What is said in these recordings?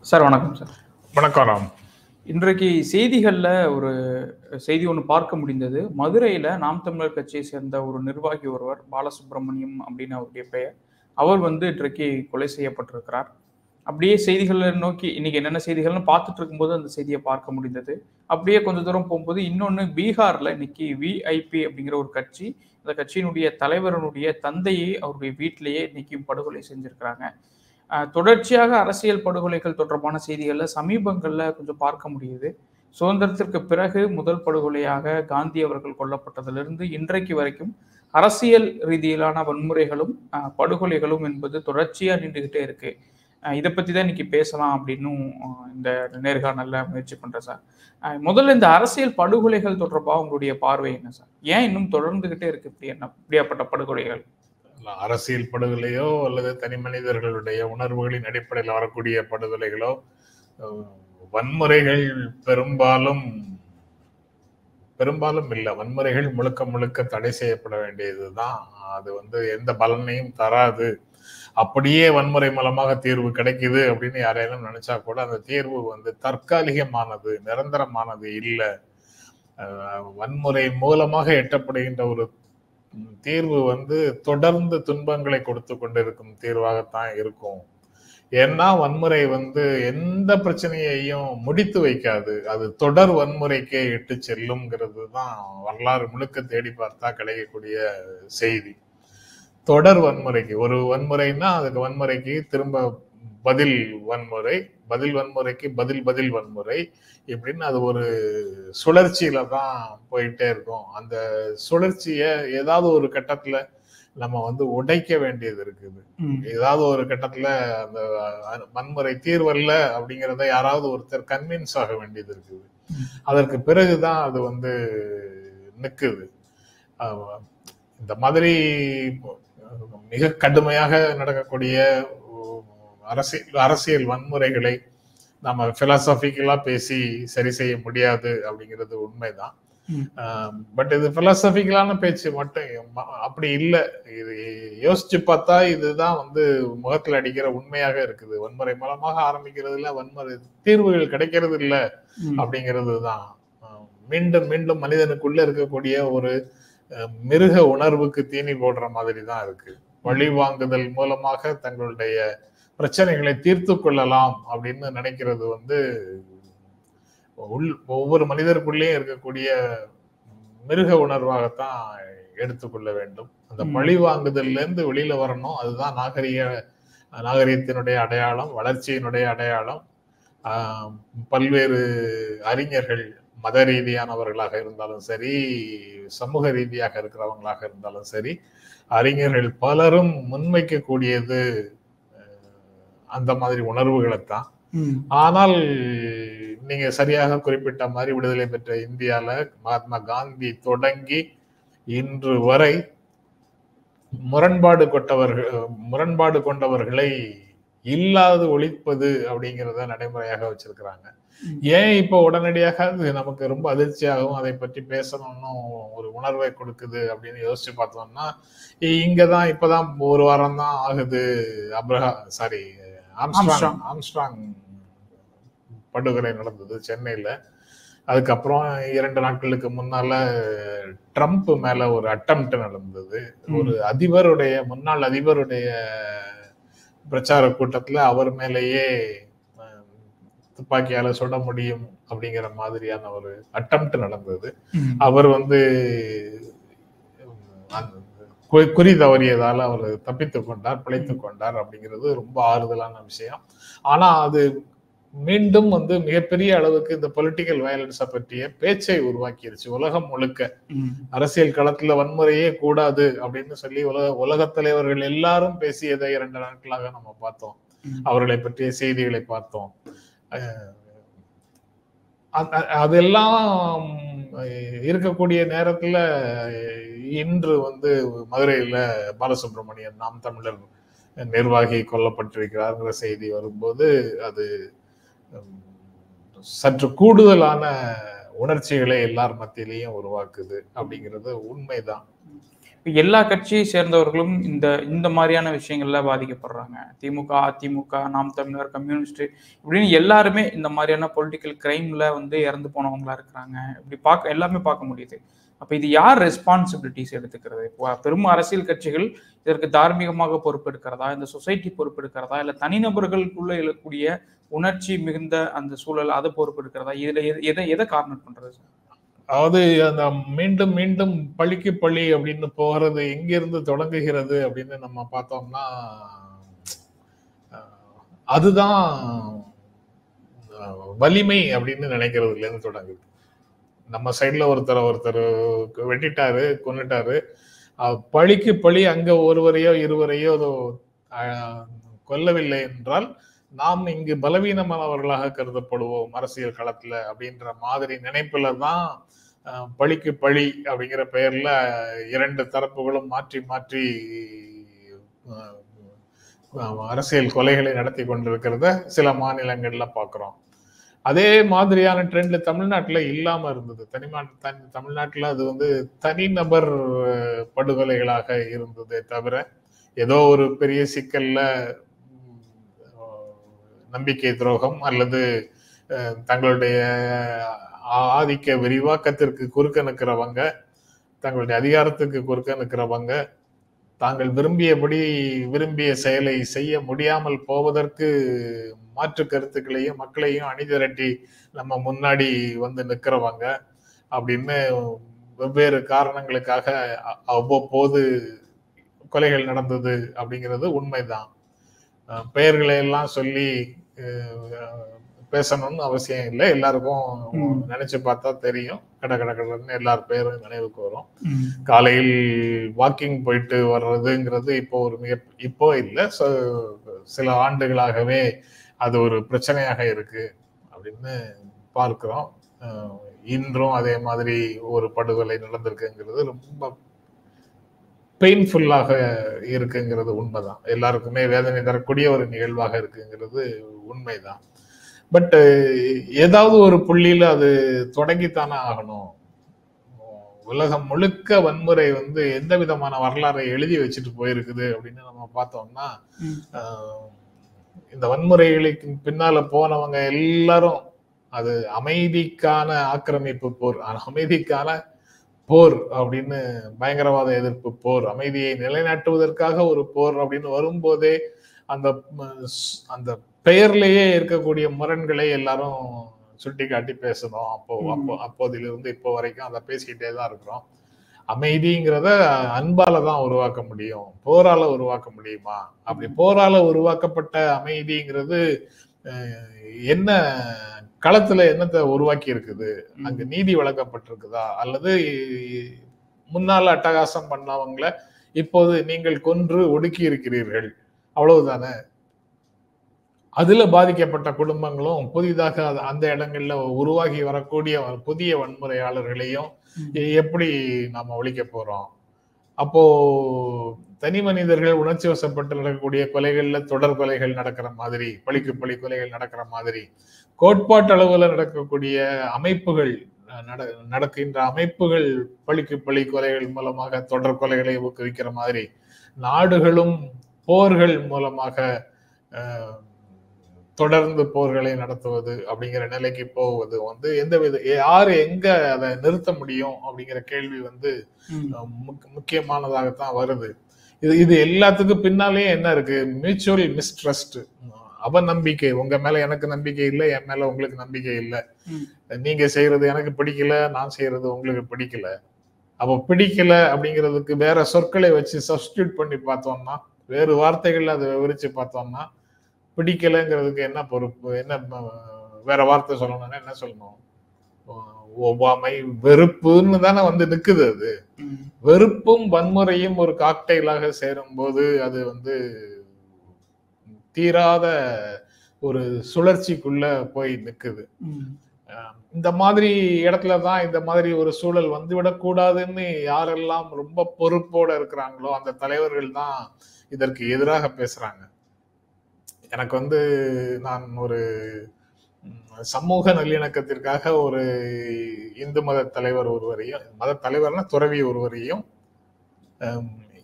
Sir வணக்கம் sir. வணக்கம் ராம். இன்றைக்கு செய்திகள்ல ஒரு செய்தி ஒன்று பார்க்க முடிந்தது. மதுரையில நாம் தமிழர் கட்சியை சேர்ந்த ஒரு நிர்வாகி ஒருவர், பாலசுப்ரமணியம் அப்படின்னு அவருடைய பெயர். அவர் இன்றைக்கு கொலை செய்யப்பட்டிருக்கிறார். அப்படியே செய்திகளை நோக்கி இன்னைக்கு என்னென்ன செய்திகள்னு பார்த்துட்டு இருக்கும்போது அந்த செய்தியை பார்க்க முடிந்தது. அப்படியே கொஞ்ச தூரம் போகும்போது இன்னொன்று பீகார்ல இன்னைக்கு விஐபி அப்படிங்கிற ஒரு கட்சி, அந்த கட்சியினுடைய தலைவரனுடைய தந்தையை அவருடைய வீட்டிலேயே இன்னைக்கு படுகொலை செஞ்சிருக்கிறாங்க. தொடர்ச்சியாக அரசியல் படுகொலைகள் தொடர்பான செய்திகள்ல சமீபங்கள்ல கொஞ்சம் பார்க்க முடியுது. சுதந்திரத்திற்கு பிறகு முதல் படுகொலையாக காந்தி அவர்கள் கொல்லப்பட்டதிலிருந்து இன்றைக்கு வரைக்கும் அரசியல் ரீதியிலான வன்முறைகளும் படுகொலைகளும் என்பது தொடர்ச்சியா நின்றுகிட்டே இருக்கு. இதை பத்தி தான் இன்னைக்கு பேசலாம் அப்படின்னும் இந்த நேர்காணல்ல முயற்சி பண்றேன் சார். முதல்ல இந்த அரசியல் படுகொலைகள் தொடர்பாக உங்களுடைய பார்வை என்ன சார்? ஏன் இன்னும் தொடர்ந்துகிட்டே இருக்கு இப்படியாப்பட்ட படுகொலைகள்? அரசியல் படுகொலையோ அல்லது தனி மனிதர்களுடைய உணர்வுகளின் அடிப்படையில் வரக்கூடிய படுகொலைகளோ, வன்முறைகள் பெரும்பாலும் இல்ல. வன்முறைகள் முழுக்க முழுக்க தடை செய்யப்பட வேண்டியதுதான். அது எந்த பலனையும் தராது. அப்படியே வன்முறை மூலமாக தீர்வு கிடைக்குது அப்படின்னு யாரேனும் நினைச்சா கூட அந்த தீர்வு தற்காலிகமானது, நிரந்தரமானது இல்லை. வன்முறை மூலமாக எட்டப்படுகின்ற ஒரு தீர்வு தொடர்ந்து துன்பங்களை கொடுத்து கொண்டிருக்கும் தீர்வாகத்தான் இருக்கும். ஏன்னா வன்முறை எந்த பிரச்சனையையும் முடித்து வைக்காது. அது தொடர் வன்முறைக்கே இட்டு செல்லும்ங்கிறது தான் வரலாறு முழுக்க தேடி பார்த்தா கிடைக்கக்கூடிய செய்தி. தொடர் வன்முறைக்கு, ஒரு வன்முறைன்னா அதுக்கு வன்முறைக்கு திரும்ப பதில் வன்முறை, பதில் வன்முறைக்கு பதில் வன்முறை, இப்படின்னு அது ஒரு சுழற்சியில தான் போயிட்டே இருக்கும். அந்த சுழற்சிய ஏதாவது ஒரு கட்டத்துல நம்ம உடைக்க வேண்டியது இருக்குது. ஏதாவது ஒரு கட்டத்துல அந்த வன்முறை தீர்வல்ல அப்படிங்கிறத யாராவது ஒருத்தர் கன்வின்ஸ் ஆக வேண்டியது இருக்குது. அதற்கு பிறகுதான் அது நிக்குது. இந்த மாதிரி மிக கடுமையாக நடக்கக்கூடிய அரசியல் வன்முறைகளை நம்ம பிலாசபிக்கலா பேசி சரி செய்ய முடியாது அப்படிங்கிறது உண்மைதான். பட் இது பிலாசபிக்கலான பேச்சு மட்டும் அப்படி இல்லை. இது யோசிச்சு பார்த்தா இதுதான் முகத்தில் அடிக்கிற உண்மையாக இருக்குது. வன்முறை மூலமாக ஆரம்பிக்கிறதுல வன்முறை தீர்வுகள் கிடைக்கிறது இல்லை அப்படிங்கிறது தான். மீண்டும் மீண்டும் மனிதனுக்குள்ள இருக்கக்கூடிய ஒரு மிருக உணர்வுக்கு தீனி போடுற மாதிரி தான் இருக்கு. வழி வாங்குதல் மூலமாக தங்களுடைய பிரச்சனைகளை தீர்த்து கொள்ளலாம் அப்படின்னு நினைக்கிறது ஒவ்வொரு மனிதருக்குள்ளேயும் இருக்கக்கூடிய மிருக உணர்வாகத்தான் எடுத்துக்கொள்ள வேண்டும். அந்த பழி வாங்குதல்ல இருந்து வெளியில வரணும். அதுதான் நாகரிகத்தினுடைய அடையாளம், வளர்ச்சியினுடைய அடையாளம். பல்வேறு அறிஞர்கள், மத ரீதியானவர்களாக இருந்தாலும் சரி, சமூக ரீதியாக இருக்கிறவங்களாக இருந்தாலும் சரி, அறிஞர்கள் பலரும் முன்வைக்கக்கூடியது அந்த மாதிரி உணர்வுகளைத்தான். ஆனால் நீங்க சரியாக குறிப்பிட்ட மாதிரி விடுதலை பெற்ற இந்தியால மகாத்மா காந்தி தொடங்கி இன்று வரை முரண்பாடு கொண்டவர்களை இல்லாது ஒழிப்பது அப்படிங்கிறத நடைமுறையாக வச்சிருக்கிறாங்க. ஏன் இப்ப உடனடியாக நமக்கு ரொம்ப அதிர்ச்சியாகவும் அதை பற்றி பேசணும்னு ஒரு உணர்வை கொடுக்குது அப்படின்னு யோசிச்சு பார்த்தோம்னா, இங்கதான் இப்பதான் ஒரு வாரம் தான் ஆகுது ஆம்ஸ்ட்ராங் படுகொலை நடந்தது சென்னையில. அதுக்கப்புறம் 2 நாட்களுக்கு முன்னால ட்ரம்ப் மேல ஒரு அட்டெம்ப்ட் நடந்தது. ஒரு முன்னாள் அதிபருடைய பிரச்சார கூட்டத்துல அவர் மேலேயே துப்பாக்கியால சுட முடியும் அப்படிங்கிற மாதிரியான ஒரு அட்டெம்ப்ட் நடந்தது. அவர் குறி தவறியதால அவர் பிழைத்துக் கொண்டார் அப்படிங்கிறது ரொம்ப ஆறுதலான விஷயம். ஆனா அது மீண்டும் மிகப்பெரிய அளவுக்கு இந்த பொலிட்டிக்கல் வயலன்ஸை பற்றிய பேச்சை உருவாக்கிருச்சு. உலகம் முழுக்க அரசியல் களத்துல வன்முறையே கூடாது அப்படின்னு சொல்லி உலக தலைவர்கள் எல்லாரும் பேசியதை 2 நாட்களாக நம்ம பார்த்தோம். அவர்களை பற்றிய செய்திகளை பார்த்தோம். அதெல்லாம் இருக்கக்கூடிய நேரத்துல இன்று மதுரையில பாலசுப்ரமணியன் நாம் தமிழர் நிர்வாகி கொல்லப்பட்டிருக்கிறார்ங்கிற செய்தி வரும்போது அது சற்று கூடுதலான உணர்ச்சிகளை எல்லார் மத்தியிலையும் உருவாக்குது அப்படிங்கிறது உண்மைதான். எல்லா கட்சியை சேர்ந்தவர்களும் இந்த இந்த மாதிரியான விஷயங்கள்ல பாதிக்கப்படுறாங்க. திமுக, அதிமுக, நாம் தமிழர், கம்யூனிஸ்ட் இப்படின்னு எல்லாருமே இந்த மாதிரியான பொலிட்டிக்கல் கிரைம்ல வந்து இறந்து போனவங்களா இருக்கிறாங்க. இப்படி எல்லாமே பார்க்க முடியுது. அப்ப இது யார் ரெஸ்பான்சிபிலிட்டிஸ் எடுத்துக்கிறது? பெரும் அரசியல் கட்சிகள் இதற்கு தார்மீகமாக பொறுப்பெடுக்கிறதா, இந்த சொசைட்டி பொறுப்பெடுக்கிறதா, இல்ல தனிநபர்களுக்குள்ள எழக்கூடிய உணர்ச்சி மிகுந்த அந்த சூழல் அதை பொறுப்பெடுக்கிறதா? இதுல எதை கார்னர் பண்றது? அதாவது அந்த மீண்டும் மீண்டும் பழிக்கு பழி அப்படின்னு போகிறது எங்கிருந்து தொடங்குகிறது அப்படின்னு நம்ம பார்த்தோம்னா, அதுதான் வலிமை அப்படின்னு நினைக்கிறதுல இருந்து தொடங்குது. நம்ம சைட்ல ஒருத்தர் வெட்டிட்டாரு, கொன்னுட்டாரு, பழிக்கு பழி அங்க ஒருவரையோ இருவரையோ கொல்லவில்லை என்றால் நாம் இங்கு பலவீனமானவர்களாக கருதப்படுவோம் அரசியல் களத்துல அப்படின்ற மாதிரி நினைப்புல தான் பழிக்கு பழி அப்படிங்கிற பெயர்ல இரண்டு தரப்புகளும் மாற்றி மாற்றி அரசியல் கொலைகளை நடத்தி கொண்டிருக்கிறத சில மாநிலங்கள்ல பாக்குறோம். அதே மாதிரியான ட்ரெண்ட் தமிழ்நாட்டுல இல்லாம இருந்தது. தமிழ்நாட்டுல அது வந்து தனிநபர் படுகொலைகளாக இருந்ததே தவிர ஏதோ ஒரு பெரிய சிக்கல்ல நம்பிக்கை துரோகம் அல்லது தங்களுடைய ஆதிக்க விரிவாக்கத்திற்கு குறுக்க நிற்கிறவங்க, தங்களுடைய அதிகாரத்துக்கு குறுக்க நிற்கிறவங்க, தாங்கள் விரும்பியபடி விரும்பிய செயலை செய்ய முடியாமல் போவதற்கு மாற்று கருத்துக்களையும் மக்களையும் அணிதிரட்டி நம்ம முன்னாடி வந்து நிற்கிறவங்க அப்படின்னு வெவ்வேறு காரணங்களுக்காக அவ்வப்போது கொலைகள் நடந்தது அப்படிங்கிறது உண்மைதான். பெயர்களை எல்லாம் சொல்லி பேசணும்னு அவசியம் இல்லை. எல்லாருக்கும் நினைச்சு பார்த்தா தெரியும். கடன்னு எல்லார் பேரும் நினைவுக்கு வரும். காலையில் வாக்கிங் போயிட்டு வர்றதுங்கிறது இப்போ இல்லை, சில ஆண்டுகளாகவே அது ஒரு பிரச்சனையாக இருக்கு அப்படின்னு பார்க்கிறோம். இன்றும் அதே மாதிரி ஒரு படுகொலை நடந்திருக்குங்கிறது ரொம்ப பெயின்ஃபுல்லாக இருக்குங்கிறது உண்மைதான். எல்லாருக்குமே வேதனை தரக்கூடிய ஒரு நிகழ்வாக இருக்குங்கிறது உண்மைதான். பட் ஏதாவது ஒரு புள்ளியில அது தொடங்கித்தானே ஆகணும். உலகம் முழுக்க வன்முறை வந்து எந்த விதமான வரலாறை எழுதி வச்சுட்டு போயிருக்குது அப்படின்னு நம்ம பார்த்தோம்னா, இந்த வன்முறைகளுக்கு பின்னால போனவங்க எல்லாரும் அது அமைதிக்கான ஆக்கிரமிப்பு போர், அமைதிக்கான போர் அப்படின்னு, பயங்கரவாத எதிர்ப்பு போர், அமைதியை நிலைநாட்டுவதற்காக ஒரு போர் அப்படின்னு வரும்போதே அந்த பெயர்லயே இருக்கக்கூடிய முரண்களை எல்லாரும் சுட்டி காட்டி பேசணும். அப்போதிலிருந்து இப்போ வரைக்கும் அதை பேசிக்கிட்டே தான் இருக்கிறோம். அமைதிங்கிறத அன்பால தான் உருவாக்க முடியும், போரால உருவாக்க முடியுமா? அப்படி போரால உருவாக்கப்பட்ட அமைதிங்கிறது என்ன களத்துல என்னத்தை உருவாக்கி இருக்குது? அங்க நீதி வழங்கப்பட்டிருக்குதா? அல்லது முன்னால அட்டகாசம் பண்ணவங்களை இப்போது நீங்கள் கொன்று ஒடுக்கி இருக்கிறீர்கள், அவ்வளவுதானே. அதுல பாதிக்கப்பட்ட குடும்பங்களும் புதிதாக அந்த இடங்கள்ல உருவாகி வரக்கூடிய புதிய வன்முறையாளர்களையும் எப்படி நாம ஒழிக்க போறோம்? அப்போ தனி மனிதர்கள் உணர்ச்சி வசப்பட்டு நடக்கக்கூடிய கொலைகள்ல தொடர் கொலைகள் நடக்கிற மாதிரி, பழிக்கு பழி கொலைகள் நடக்கிற மாதிரி, கோட்பாட்டு அளவுல நடக்கக்கூடிய அமைப்புகள் நடக்கின்ற அமைப்புகள் பழிக்கு பழி கொலைகள் மூலமாக தொடர் கொலைகளை ஊக்குவிக்கிற மாதிரி, நாடுகளும் போர்கள் மூலமாக தொடர்ந்து போர்களை நடத்துவது அப்படிங்கிற நிலைக்கு போவது வந்து யாரு எங்க அதை நிறுத்த முடியும் அப்படிங்கிற கேள்வி வந்து முக்கியமானதாகத்தான் வருது. இது எல்லாத்துக்கும் பின்னாலேயே என்ன இருக்கு? மியூச்சுவல் மிஸ்ட்ரஸ்ட், அவநம்பிக்கை. உங்க மேல எனக்கு நம்பிக்கை இல்லை, என் மேல உங்களுக்கு நம்பிக்கை இல்லை. நீங்க செய்யறது எனக்கு பிடிக்கல, நான் செய்யறது உங்களுக்கு பிடிக்கல. அப்போ பிடிக்கல அப்படிங்கிறதுக்கு வேற சொற்களை வச்சு சப்ஸ்டியூட் பண்ணி பார்த்தோம்னா, வேறு வார்த்தைகள்ல அதை விவரிச்சு பார்த்தோம்னா, பிடிக்கலைங்கிறதுக்கு என்ன பொறுப்பு, என்ன வேற வார்த்தை சொல்லணும்னா என்ன சொல்லணும்? ஒவ்வாமை, வெறுப்புன்னு தானே வந்து நிக்குது. அது வெறுப்பும் வன்முறையும் ஒரு காக்டெயிலாக சேரும் போது அது வந்து தீராத ஒரு சுழற்சிக்குள்ள போய் நிக்குது. இந்த மாதிரி இடத்துலதான் இந்த மாதிரி ஒரு சூழல் வந்துவிடக்கூடாதுன்னு யாரெல்லாம் ரொம்ப பொறுப்போட இருக்கிறாங்களோ அந்த தலைவர்கள் தான் இதற்கு எதிராக பேசுறாங்க. எனக்கு வந்து நான் ஒரு சமூக நல்லிணக்கத்திற்காக ஒரு இந்து மத தலைவர் ஒருவரையும், மத தலைவர்னா துறவி ஒருவரையும்,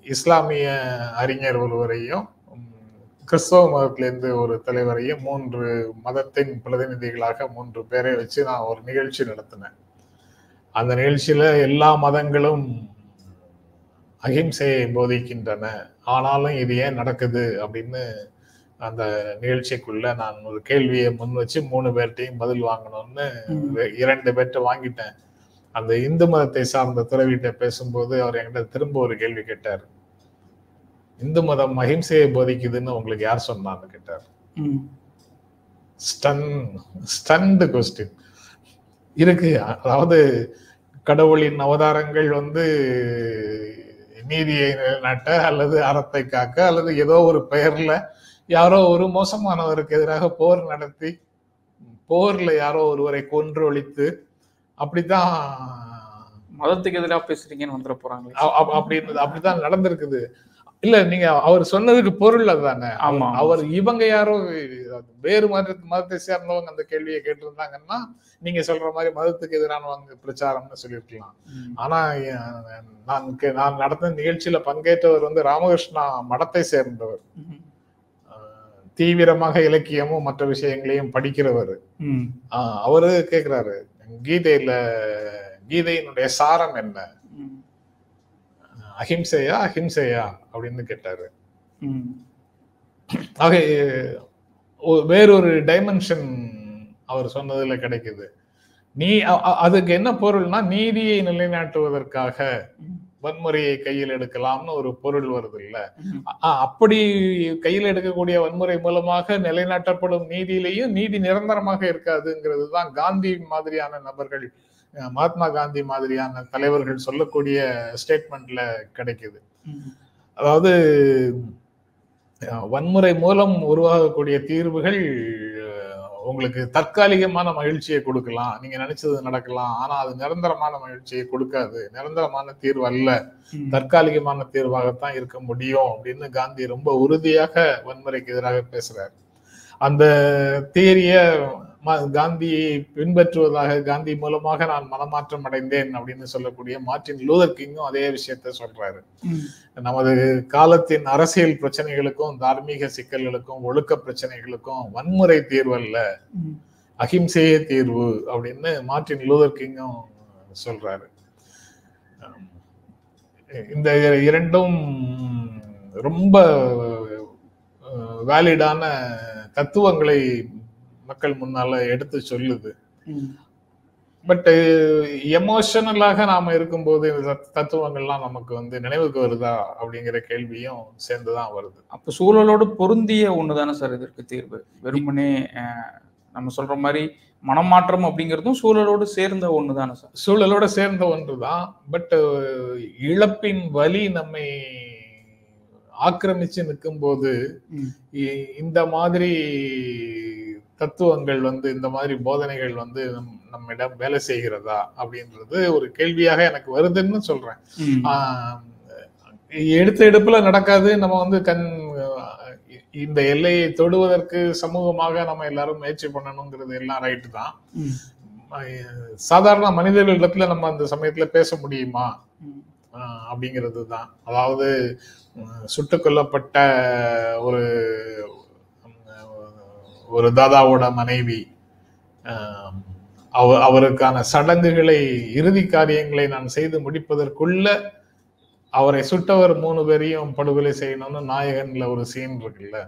இஸ்லாமிய அறிஞர் ஒருவரையும், கிறிஸ்தவ மதத்திலிருந்து ஒரு தலைவரையும், 3 மதத்தின் பிரதிநிதிகளாக 3 பேரை வச்சு நான் ஒரு நிகழ்ச்சி நடத்தினேன். அந்த நிகழ்ச்சியில எல்லா மதங்களும் அகிம்சையை போதிக்கின்றன, ஆனாலும் இது ஏன் நடக்குது அப்படின்னு அந்த நிகழ்ச்சிக்குள்ள நான் ஒரு கேள்வியை முன் வச்சு 3 பேர்ட்டையும் பதில் வாங்கணும்னு 2 பேர்ட்ட வாங்கிட்டேன். அந்த இந்து மதத்தை சார்ந்த துறவிட்ட பேசும்போது அவர் என்கிட்ட திரும்ப ஒரு கேள்வி கேட்டார். இந்து மதம் அஹிம்சையை போதிக்குதுன்னு உங்களுக்கு யார் சொன்னான்னு கேட்டார். ஸ்டன்டு கொஸ்டின் இருக்கு. அதாவது கடவுளின் அவதாரங்கள் வந்து நீதியை நிலைநாட்ட அல்லது அறத்தை காக்க அல்லது ஏதோ ஒரு பெயர்ல யாரோ ஒரு மோசமானவருக்கு எதிராக போர் நடத்தி போர்ல யாரோ ஒருவரை கொன்று ஒழித்து அப்படித்தான் மதத்துக்கு எதிராக பேசுறீங்கன்னு வந்துட போறாங்க. அப்படித்தான் நடந்திருக்குது. இல்ல, நீங்க அவர் சொன்னதுக்கு பொருள் அதுதானே. அவர் இவங்க யாரோ வேறு மதத்தை சேர்ந்தவங்க அந்த கேள்வியை கேட்டிருந்தாங்கன்னா நீங்க சொல்ற மாதிரி மதத்துக்கு எதிரானவங்க பிரச்சாரம்னு சொல்லியிருக்கலாம். ஆனா நான் நடந்த நிகழ்ச்சியில பங்கேற்றவர் வந்து ராமகிருஷ்ணா மடத்தை சேர்ந்தவர், தீவிரமாக இலக்கியமும் மற்ற விஷயங்களையும் படிக்கிறவர். அவரு கேக்குறாரு, கீதையினுடைய சாரம் என்ன, அஹிம்சையா அஹிம்சையா அப்படின்னு கேட்டாரு. ஆக வேறொரு டைமென்ஷன் அவர் சொன்னதுல கிடைக்குது. அதுக்கு என்ன பொருள்னா, நீதியை நிலைநாட்டுவதற்காக வன்முறையை கையில் எடுக்கலாம்னு ஒரு பொருள் வருது இல்ல. அப்படி கையில் எடுக்கக்கூடிய வன்முறை மூலமாக நிலைநாட்டப்படும் நீதியிலையும் நீதி நிரந்தரமாக இருக்காதுங்கிறது தான் காந்தி மாதிரியான நபர்கள், மகாத்மா காந்தி மாதிரியான தலைவர்கள் சொல்லக்கூடிய ஸ்டேட்மெண்ட்ல கிடைக்குது. அதாவது வன்முறை மூலம் உருவாகக்கூடிய தீர்வுகள் உங்களுக்கு தற்காலிகமான மகிழ்ச்சியை கொடுக்கலாம், நீங்க நினைச்சது நடக்கலாம், ஆனா அது நிரந்தரமான மகிழ்ச்சியை கொடுக்காது, நிரந்தரமான தீர்வு அல்ல, தற்காலிகமான தீர்வாகத்தான் இருக்க முடியும் அப்படின்னு காந்தி ரொம்ப உறுதியாக வன்முறைக்கு எதிராக பேசுறாரு. அந்த தியரிய காந்தியை பின்பற்றுவதாக, காந்தி மூலமாக நான் மனமாற்றம் அடைந்தேன் அப்படின்னு சொல்லக்கூடிய மார்ட்டின் லூதர் கிங்கும் அதே விஷயத்த சொல்றாரு. நமது காலத்தின் அரசியல் பிரச்சனைகளுக்கும் தார்மீக சிக்கல்களுக்கும் ஒழுக்க பிரச்சனைகளுக்கும் வன்முறை தீர்வு அல்ல, அஹிம்சையே தீர்வு அப்படின்னு மார்ட்டின் லூதர் கிங்கும் சொல்றாரு. இந்த இரண்டும் ரொம்ப வேலிடான தத்துவங்களை மக்கள் முன்னால எடுத்து சொல்லுது. பட் எமோஷனலாக நாம இருக்கும்போது இந்த தத்துவங்கள்லாம் நமக்கு வந்து நினைவுக்கு வருதா அப்படிங்கிற கேள்வியும் சேர்ந்துதான் வருது. அப்ப சூழலோடு பொருந்திய ஒண்ணுதானே சார் இதற்கு தீர்வு? வெறுமனே நம்ம சொல்ற மாதிரி மனமாற்றம் அப்படிங்கிறதும் சூழலோடு சேர்ந்த ஒண்ணுதானே சார்? சூழலோட சேர்ந்த ஒன்றுதான். பட் இழப்பின் வலி நம்மை ஆக்கிரமிச்சு நிற்கும் போது இந்த மாதிரி தத்துவங்கள் வந்து, இந்த மாதிரி போதனைகள் வந்து நம்மிடம் வேலை செய்கிறதா அப்படின்றது ஒரு கேள்வியாக எனக்கு வருதுன்னு சொல்றேன். எடுத்த எடுப்புல நடக்காது. நம்ம வந்து இந்த எல்லையை தொடுவதற்கு சமூகமாக நம்ம எல்லாரும் முயற்சி பண்ணணுங்கிறது எல்லாம் ரைட்டு தான். சாதாரண மனிதர்களிடத்துல நம்ம அந்த சமயத்துல பேச முடியுமா அப்படிங்கிறது தான். அதாவது சுட்டுக் கொல்லப்பட்ட ஒரு தாதாவோட மனைவி அவருக்கான சடங்குகளை, இறுதி காரியங்களை நான் செய்து முடிப்பதற்குள்ள அவரை சுட்டவர் 3 பேரையும் படுகொலை செய்யணும்னு நாயகன்ல ஒரு சீன் இருக்குல்ல.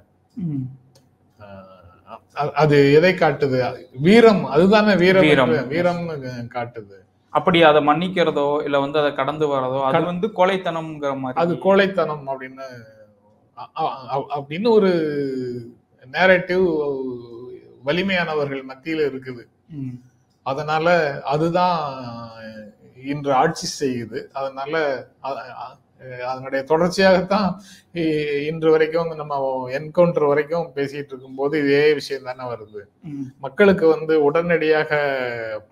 அது எதை காட்டுது? வீரம். அதுதானே வீரம்னு காட்டுது. அப்படி அதை மன்னிக்கிறதோ இல்ல வந்து அதை கடந்து வரதோ அது வந்து கொலைத்தனம்ங்கிற மாதிரி, அது கோழைத்தனம் அப்படின்னு ஒரு நேரேட்டிவ் வலிமையானவர்கள் மத்தியில இருக்குது. அதனால அதுதான் இன்று ஆட்சி செய்யுது. அதனால அதனுடைய தொடர்ச்சியாகத்தான் இன்று வரைக்கும் நம்ம என்கவுண்டர் வரைக்கும் பேசிட்டு இருக்கும் போது இதே விஷயம் தானே வருது. மக்களுக்கு வந்து உடனடியாக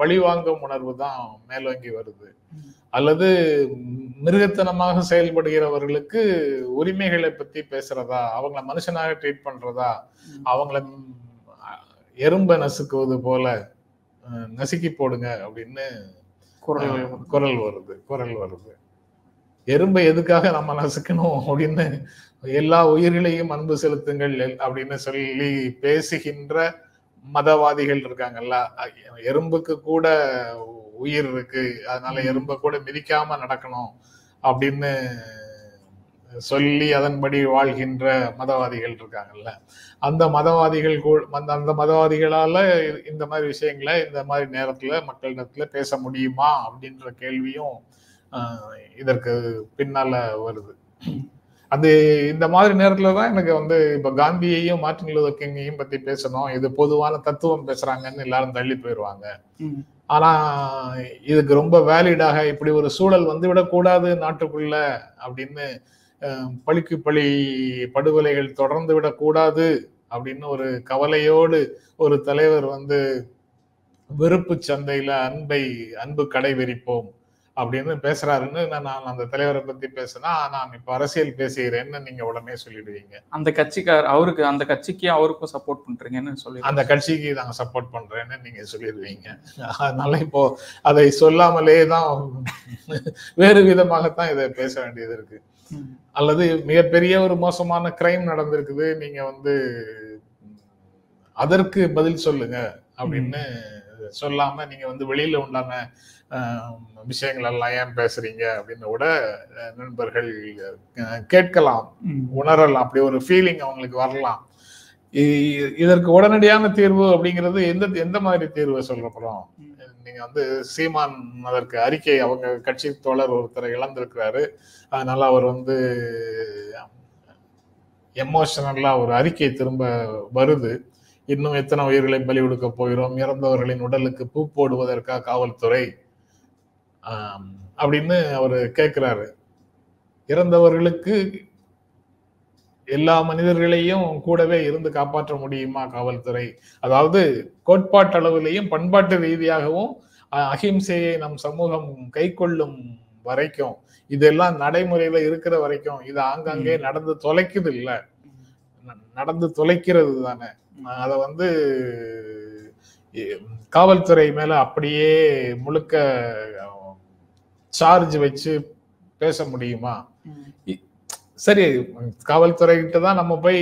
பழிவாங்கும் உணர்வு தான் மேலோங்கி வருது. அல்லது மிருகத்தனமாக செயல்படுகிறவர்களுக்கு உரிமைகளை பத்தி பேசுறதா, அவங்கள மனுஷனாக ட்ரீட் பண்றதா, அவங்கள எறும்பை நசுக்குவது போல நசுக்கி போடுங்க அப்படின்னு குரல் வருது. எறும்பை எதுக்காக நம்ம நசுக்கணும் அப்படின்னு, எல்லா உயிர்களையும் அன்பு செலுத்துங்கள் அப்படின்னு சொல்லி பேசுகின்ற மதவாதிகள் இருக்காங்கல்ல. எறும்புக்கு கூட உயிர் இருக்கு, அதனால எறும்பை கூட மிதிக்காம நடக்கணும் அப்படின்னு சொல்லி அதன்படி வாழ்கின்ற மதவாதிகள் இருக்காங்கல்ல. அந்த மதவாதிகளால இந்த மாதிரி விஷயங்களை இந்த மாதிரி நேரத்துல மக்களிடத்துல பேச முடியுமா அப்படின்ற கேள்வியும் இதற்கு பின்னால வருது. அது இந்த மாதிரி நேரத்துலதான் எனக்கு வந்து இப்ப காந்தியையும் மார்ட்டின் லூதர் கிங்கையும் பத்தி பேசணும், இது பொதுவான தத்துவம் பேசுறாங்கன்னு எல்லாரும் தள்ளி போயிடுவாங்க. ஆனா இதுக்கு ரொம்ப வேலிடாக இப்படி ஒரு சூழல் வந்து விடக்கூடாது நாட்டுக்குள்ள அப்படின்னு, பழிக்கு பழி படுகொலைகள் தொடர்ந்து விடக்கூடாது அப்படின்னு ஒரு கவலையோடு ஒரு தலைவர் வந்து வெறுப்பு சந்தையில அன்பு கடை விரிப்போம் அப்படின்னு பேசுறாருன்னு நான் அந்த தலைவரை பத்தி பேசினா, நான் இப்ப அரசியல் பேசுகிறேன்னு நீங்க உடனே சொல்லிடுவீங்க. அந்த கட்சிக்கு அவருக்கும் சப்போர்ட் பண்றீங்கன்னு சொல்லி, அந்த கட்சிக்கு நாங்க சப்போர்ட் பண்றேன்னு நீங்க சொல்லிடுவீங்க. அதனால இப்போ அதை சொல்லாமலே தான் வேறு விதமாகத்தான் இதை பேச வேண்டியது இருக்கு. அல்லது மிகப்பெரிய ஒரு மோசமான கிரைம் நடந்திருக்குது, நீங்க வந்து அதற்கு பதில் சொல்லுங்க அப்படின்னு சொல்லாம நீங்க வந்து வெளியில உண்டான விஷயங்கள் எல்லாம் ஏன் பேசுறீங்க அப்படின்னு கூட நண்பர்கள் கேட்கலாம், உணரலாம். அப்படி ஒரு ஃபீலிங் அவங்களுக்கு வரலாம். இதற்கு உடனடியான தீர்வு அப்படிங்கிறது எந்த மாதிரி தீர்வை சொல்றப்பறம், நீங்க வந்து சீமான் அதற்கு அறிக்கை, அவங்க கட்சி தோழர் ஒருத்தரை இழந்திருக்கிறாரு, அதனால அவர் வந்து எமோஷனலா ஒரு அறிக்கை திரும்ப வருது. இன்னும் எத்தனை உயிர்களை பலி கொடுக்க போகிறோம், இறந்தவர்களின் உடலுக்கு பூ போடுவதற்கா காவல்துறை அப்படின்னு அவரு கேட்கிறாரு. இறந்தவர்களுக்கு எல்லா மனிதர்களையும் கூடவே இருந்து காப்பாற்ற முடியுமா காவல்துறை? அதாவது கோட்பாட்டளவிலையும் பண்பாட்டு ரீதியாகவும் அஹிம்சையை நம் சமூகம் கை கொள்ளும் வரைக்கும், இதெல்லாம் நடைமுறையில இருக்கிற வரைக்கும், இது ஆங்காங்கே நடந்து தொலைக்குது இல்ல, நடந்து தொலைக்கிறது தானே. அத வந்து காவல்துறை மேல அப்படியே முழுக்க சார்ஜ் வச்சு பேச முடியுமா? சரி, காவல்துறை கிட்ட தான் நம்ம போய்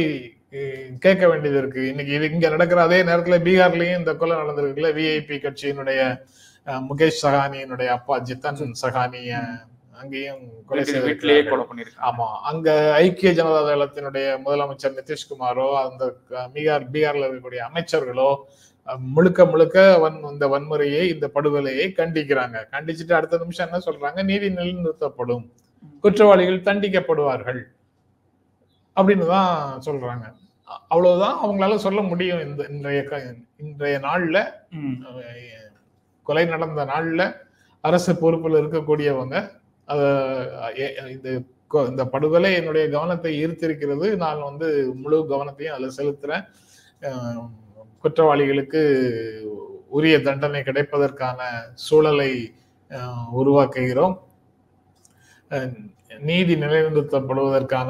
கேட்க வேண்டியது இருக்கு. இன்னைக்கு இது இங்க நடக்கிற அதே நேரத்துல பீகார்லயும் இந்த கொலை நடந்திருக்குல்ல. விஐபி கட்சியினுடைய முகேஷ் சஹானியினுடைய அப்பா ஜித்தன் சஹானிய அங்கேயும் கொலை செய்திருக்காங்க. ஆமா, அங்க ஐக்கிய ஜனதா தளத்தினுடைய முதலமைச்சர் நிதிஷ்குமாரோ அந்த பீகார்ல இருக்கக்கூடிய அமைச்சர்களோ முழுக்க இந்த வன்முறையை, இந்த படுகொலையை கண்டிக்கிறாங்க. கண்டிச்சுட்டு அடுத்த நிமிஷம் என்ன சொல்றாங்க, நீதி நிலைநிறுத்தப்படும், குற்றவாளிகள் தண்டிக்கப்படுவார்கள் அப்படின்னு தான் சொல்றாங்க. அவ்வளவுதான் அவங்களால சொல்ல முடியும். இன்றைய நாள்ல, கொலை நடந்த நாள்ல அரசு பொறுப்புல இருக்கக்கூடியவங்க இந்த படுகொலை என்னுடைய கவனத்தை ஈர்த்திருக்கிறது, நான் வந்து முழு கவனத்தையும் அதுல செலுத்துறேன், குற்றவாளிகளுக்கு உரிய தண்டனை கிடைப்பதற்கான சூழலை உருவாக்குகிறோம், நீதி நிலைநிறுத்தப்படுவதற்கான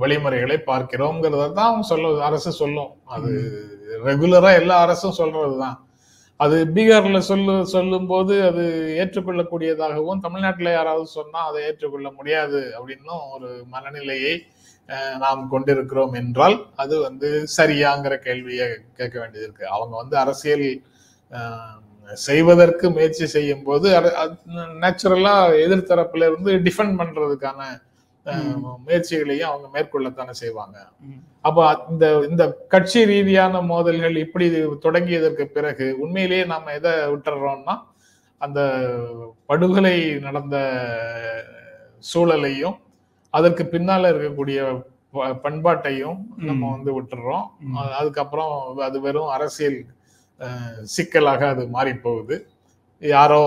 வழிமுறைகளை பார்க்கிறோம்ங்கிறதான் அரசு சொல்லும். அது ரெகுலரா எல்லா அரசும் சொல்றதுதான். அது பீகார்ல சொல்லும் போது அது ஏற்றுக்கொள்ளக்கூடியதாகவும், தமிழ்நாட்டில் யாராவது சொன்னா அதை ஏற்றுக்கொள்ள முடியாது அப்படின்னும் ஒரு மனநிலையை நாம் கொண்டிருக்கிறோம் என்றால் அது வந்து சரியாங்கிற கேள்வியை கேட்க வேண்டியது இருக்கு. அவங்க வந்து அரசியல் செய்வதற்கு முயற்சி செய்யும் போது நேச்சுரலா எதிர்த்தரப்புல இருந்து டிஃபெண்ட் பண்றதுக்கான முயற்சிகளையும் அவங்க மேற்கொள்ளத்தானே செய்வாங்க. அப்ப இந்த கட்சி ரீதியான மோதல்கள் இப்படி தொடங்கியதற்கு பிறகு உண்மையிலேயே நாம எதை விட்டுறோம்னா, அந்த படுகொலை நடந்த சூழலையும் அதற்கு பின்னால இருக்கக்கூடிய பண்பாட்டையும் நம்ம வந்து விட்டுறோம். அதுக்கப்புறம் அது வெறும் அரசியல் சிக்கலாக அது மாறி போகுது. யாரோ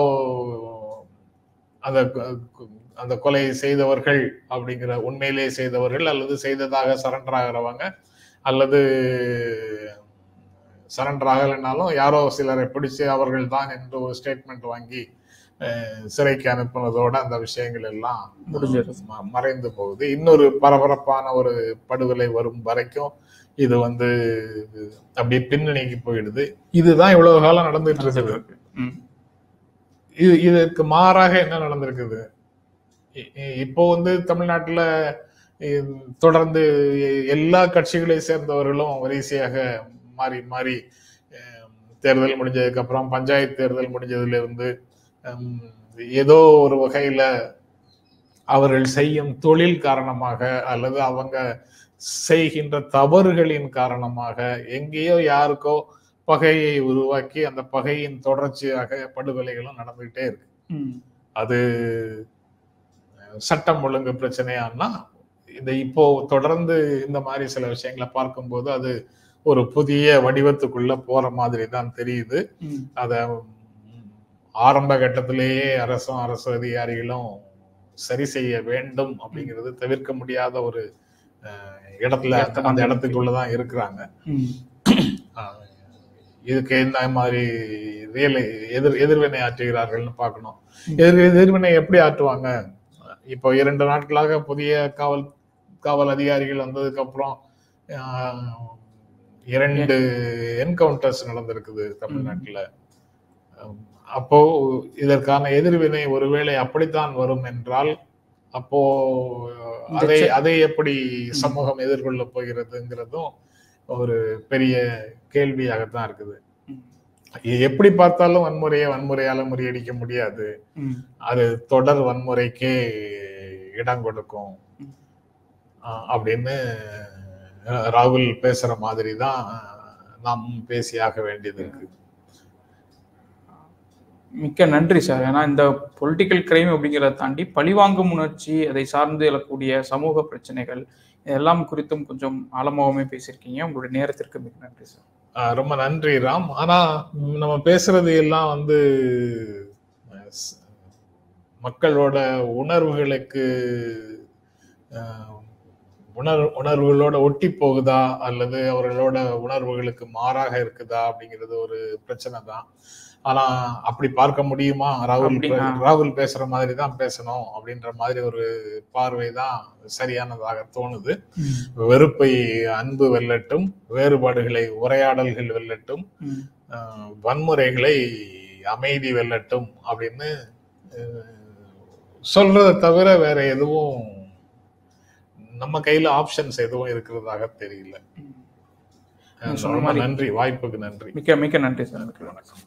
அந்த கொலை செய்தவர்கள் அப்படிங்கிற உண்மையிலே செய்தவர்கள், அல்லது செய்ததாக சரண்டர் ஆகிறவங்க, அல்லது சரண்டர் ஆகலைன்னாலும் யாரோ சிலரை பிடிச்சு அவர்கள் தான் என்று ஒரு ஸ்டேட்மெண்ட் வாங்கி சிறைக்கு அனுப்புனதோட அந்த விஷயங்கள் எல்லாம் முடிஞ்சிருது. மறைந்து போகுது. இன்னொரு பரபரப்பான ஒரு படுகொலை வரும் வரைக்கும் இது வந்து அப்படியே பின்னணிக்கு போயிடுது. இதுதான் இவ்வளவு காலம் நடந்துட்டு இருக்குது. இதுக்கு மாறாக என்ன நடந்திருக்குது? இப்போ வந்து தமிழ்நாட்டுல தொடர்ந்து எல்லா கட்சிகளை சேர்ந்தவர்களும் வரிசையாக மாறி மாறி தேர்தல் முடிஞ்சதுக்கு அப்புறம் பஞ்சாயத்து தேர்தல் முடிஞ்சதுல இருந்து ஏதோ ஒரு வகையில அவர்கள் செய்யும் தொழில் காரணமாக அல்லது அவங்க செய்கின்ற தவறுகளின் காரணமாக எங்கேயோ யாருக்கோ பகையை உருவாக்கி அந்த பகையின் தொடர்ச்சியாக படுகொலைகளும் நடந்துகிட்டே இருக்கு. அது சட்டம் ஒழுங்கு பிரச்சனையானா இந்த இப்போ தொடர்ந்து இந்த மாதிரி சில விஷயங்களை பார்க்கும்போது அது ஒரு புதிய வடிவத்துக்குள்ள போற மாதிரி தான் தெரியுது. அத ஆரம்ப கட்டத்திலேயே அரசும் அரசு அதிகாரிகளும் சரி செய்ய வேண்டும் அப்படிங்கிறது தவிர்க்க முடியாத ஒரு இடத்துல அந்த இடத்துக்குள்ளதான் இருக்கிறாங்க. இதுக்கு என்ன மாதிரி எதிர்வினை ஆற்றுகிறார்கள்னு பார்க்கணும். எதிர்வினை எப்படி ஆற்றுவாங்க? இப்போ 2 நாட்களாக புதிய காவல் அதிகாரிகள் வந்ததுக்கு அப்புறம் 2 என்கவுண்டர்ஸ் நடந்திருக்குது தமிழ்நாட்டுல. அப்போ இதற்கான எதிர்வினை ஒருவேளை அப்படித்தான் வரும் என்றால் அப்போ அதை எப்படி சமூகம் எதிர்கொள்ள போகிறதுங்கிறதும் ஒரு பெரிய கேள்வியாகத்தான் இருக்குது. எப்படி பார்த்தாலும் வன்முறையால முறியடிக்க முடியாது. அது தொடர் வன்முறைக்கே இடம் கொடுக்கும் அப்படின்னு ராகுல் பேசுற மாதிரி தான் நாம் பேசியாக வேண்டியது இருக்கு. மிக்க நன்றி சார். ஏன்னா இந்த பொலிட்டிக்கல் கிரைம் அப்படிங்கிறத தாண்டி பழிவாங்கும் உணர்ச்சி, அதை சார்ந்து எழக்கூடிய சமூக பிரச்சனைகள் எல்லாம் குறித்தும் கொஞ்சம் ஆழமாகவே பேசியிருக்கீங்க. உங்களுடைய நேரத்திற்கு மிக நன்றி சார். ரொம்ப நன்றி ராம். ஆனா நம்ம பேசுறது எல்லாம் வந்து மக்களோட உணர்வுகளுக்கு உணர்வுகளோட ஒட்டி போகுதா அல்லது அவர்களோட உணர்வுகளுக்கு மாறாக இருக்குதா அப்படிங்கிறது ஒரு பிரச்சனை தான். ஆனா அப்படி பார்க்க முடியுமா? ராகுல் பேசுற மாதிரி தான் பேசணும் அப்படின்ற மாதிரி ஒரு பார்வை தான் சரியானதாக தோணுது. வெறுப்பை அன்பு வெல்லட்டும், வேறுபாடுகளை உரையாடல்கள் வெல்லட்டும், வன்முறைகளை அமைதி வெல்லட்டும் அப்படின்னு சொல்றதை தவிர வேற எதுவும் நம்ம கையில ஆப்ஷன்ஸ் எதுவும் இருக்கிறதாக தெரியல. நன்றி, வாய்ப்புக்கு நன்றி. மிக்க மிக்க நன்றி சார். வணக்கம்.